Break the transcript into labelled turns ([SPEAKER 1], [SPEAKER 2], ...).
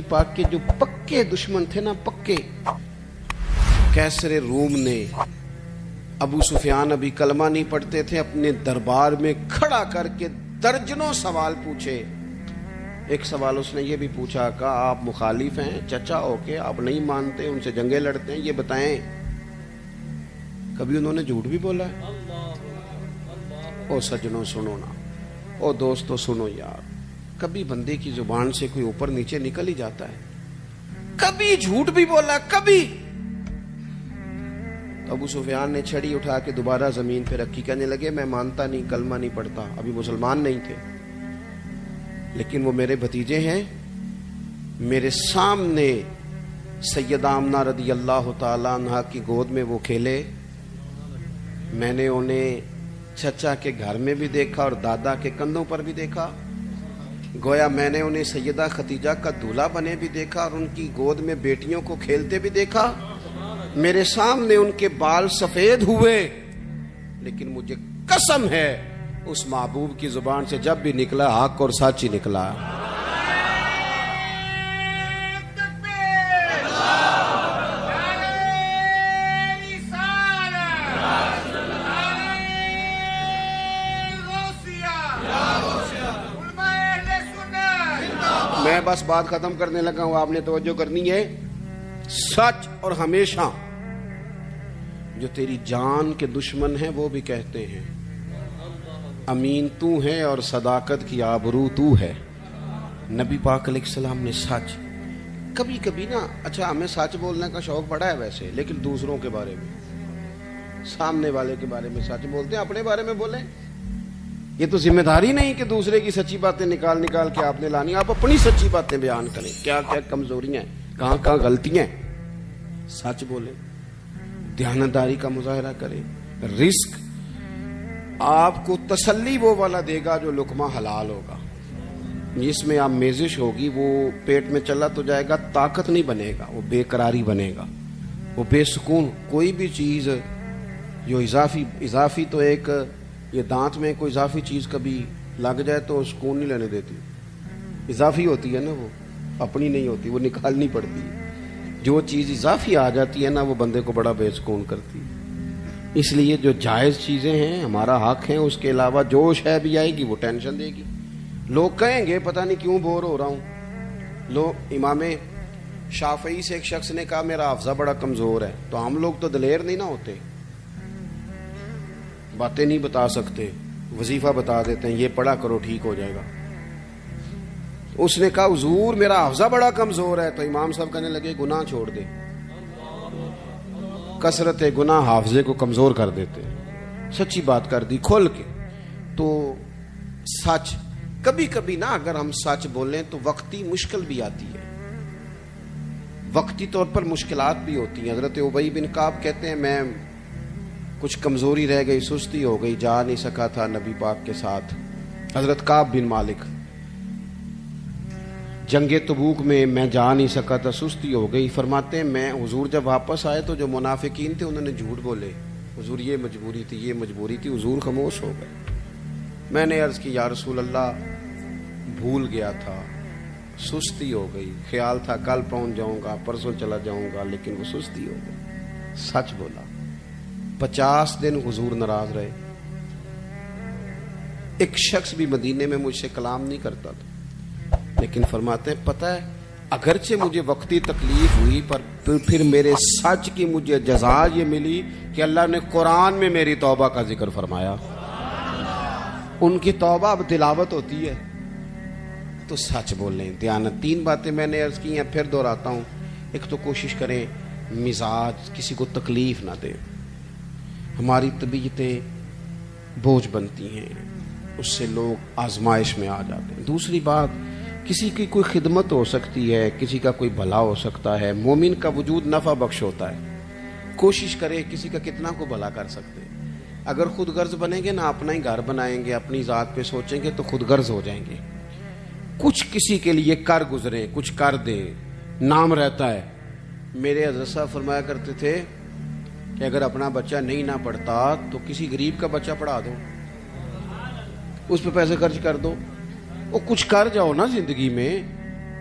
[SPEAKER 1] پاک کے جو پکے دشمن تھے نا، پکے، کیسر روم نے ابو سفیان ابھی کلمہ نہیں پڑھتے تھے، اپنے دربار میں کھڑا کر کے درجنوں سوال پوچھے۔ ایک سوال اس نے یہ بھی پوچھا کہ آپ مخالف ہیں چچا ہو کے، آپ نہیں مانتے، ان سے جنگیں لڑتے ہیں، یہ بتائیں کبھی انہوں نے جھوٹ بھی بولا ہے؟ او سجنوں سنو نا، او دوستو سنو یار، کبھی بندے کی زبان سے کوئی اوپر نیچے نکل ہی جاتا ہے؟ کبھی جھوٹ بھی بولا؟ کبھی؟ ابو سفیان نے چھڑی اٹھا کے دوبارہ زمین پہ رکھی، کہنے لگے میں مانتا نہیں، کلمہ نہیں پڑھتا۔ ابھی مسلمان نہیں تھے، لیکن وہ میرے بھتیجے ہیں، میرے سامنے سیدہ آمنہ رضی اللہ تعالیٰ عنہ کی گود میں وہ کھیلے، میں نے انہیں چچا کے گھر میں بھی دیکھا اور دادا کے کندھوں پر بھی دیکھا، گویا میں نے انہیں سیدہ خدیجہ کا دولہا بنے بھی دیکھا اور ان کی گود میں بیٹیوں کو کھیلتے بھی دیکھا، میرے سامنے ان کے بال سفید ہوئے، لیکن مجھے قسم ہے اس محبوب کی زبان سے جب بھی نکلا حق اور سچ ہی نکلا۔ میں بس بات ختم کرنے لگا ہوں، آپ نے توجہ کرنی ہے۔ سچ اور ہمیشہ جو تیری جان کے دشمن ہیں وہ بھی کہتے ہیں امین تو ہے اور صداقت کی آبرو تو ہے۔ نبی پاک علیہ السلام نے سچ، کبھی کبھی نا، اچھا ہمیں سچ بولنے کا شوق بڑا ہے ویسے، لیکن دوسروں کے بارے میں، سامنے والے کے بارے میں سچ بولتے ہیں، اپنے بارے میں بولیں؟ یہ تو ذمہ داری نہیں کہ دوسرے کی سچی باتیں نکال نکال کے آپ نے لانی، آپ اپنی سچی باتیں بیان کریں، کیا کیا کمزوریاں ہیں، کہاں کہاں غلطیاں ہیں، سچ بولیں، دیانتداری کا مظاہرہ کریں۔ رزق آپ کو تسلی وہ والا دے گا جو لقمہ حلال ہوگا، جس میں آپ میزش ہوگی وہ پیٹ میں چلا تو جائے گا، طاقت نہیں بنے گا، وہ بے قراری بنے گا، وہ بے سکون۔ کوئی بھی چیز جو اضافی تو ایک یہ دانت میں کوئی اضافی چیز کبھی لگ جائے تو سکون نہیں لینے دیتی، اضافی ہوتی ہے نا، وہ اپنی نہیں ہوتی، وہ نکالنی پڑتی ہے۔ جو چیز اضافی آ جاتی ہے نا وہ بندے کو بڑا بے سکون کرتی ہے۔ اس لیے جو جائز چیزیں ہیں ہمارا حق ہیں، اس کے علاوہ جو شے بھی آئے گی وہ ٹینشن دے گی۔ لوگ کہیں گے پتہ نہیں کیوں بور ہو رہا ہوں۔ لوگ امام شافعی سے ایک شخص نے کہا میرا حافظہ بڑا کمزور ہے، تو ہم لوگ تو دلیر نہیں نہ ہوتے، باتیں نہیں بتا سکتے، وظیفہ بتا دیتے ہیں، یہ پڑھا کرو ٹھیک ہو جائے گا۔ اس نے کہا حضور میرا حافظہ بڑا کمزور ہے، تو امام صاحب کہنے لگے گناہ چھوڑ دے، کثرت گناہ حافظے کو کمزور کر دیتے۔ سچی بات کر دی کھول کے۔ تو سچ کبھی کبھی نا، اگر ہم سچ بولیں تو وقتی مشکل بھی آتی ہے، وقتی طور پر مشکلات بھی ہوتی ہیں۔ حضرت ابی بن کعب کہتے ہیں میں کچھ کمزوری رہ گئی، سستی ہو گئی، جا نہیں سکا تھا نبی پاک کے ساتھ۔ حضرت کعب بن مالک، جنگ تبوک میں جا نہیں سکا تھا، سستی ہو گئی۔ فرماتے ہیں میں حضور جب واپس آئے تو جو منافقین تھے انہوں نے جھوٹ بولے، حضور یہ مجبوری تھی، یہ مجبوری تھی، حضور خاموش ہو گئے۔ میں نے عرض کی یا رسول اللہ بھول گیا تھا، سستی ہو گئی، خیال تھا کل پہنچ جاؤں گا، پرسوں چلا جاؤں گا، لیکن وہ سستی ہو گئی۔ سچ بولا۔ 50 دن حضور ناراض رہے۔ ایک شخص بھی مدینے میں مجھ سے کلام نہیں کرتا تھا، لیکن فرماتے ہیں پتہ ہے اگرچہ مجھے وقتی تکلیف ہوئی پر پھر میرے سچ کی مجھے جزا یہ ملی کہ اللہ نے قرآن میں میری توبہ کا ذکر فرمایا۔ ان کی توبہ اب تلاوت ہوتی ہے۔ تو سچ بولیں، دیانت۔ 3 باتیں میں نے عرض کی ہیں، پھر دہراتا ہوں۔ ایک تو کوشش کریں مزاج کسی کو تکلیف نہ دیں، ہماری طبیعتیں بوجھ بنتی ہیں، اس سے لوگ آزمائش میں آ جاتے ہیں۔ دوسری بات، کسی کی کوئی خدمت ہو سکتی ہے، کسی کا کوئی بھلا ہو سکتا ہے، مومن کا وجود نفع بخش ہوتا ہے، کوشش کرے کسی کا کتنا کو بھلا کر سکتے ہیں۔ اگر خود غرض بنیں گے نا، اپنا ہی گھر بنائیں گے، اپنی ذات پہ سوچیں گے تو خود غرض ہو جائیں گے۔ کچھ کسی کے لیے کر گزریں، کچھ کر دیں، نام رہتا ہے۔ میرے حضرت صاحب فرمایا کرتے تھے کہ اگر اپنا بچہ نہیں نہ پڑھتا تو کسی غریب کا بچہ پڑھا دو، اس پہ پیسے خرچ کر دو، وہ کچھ کر جاؤ نا زندگی میں۔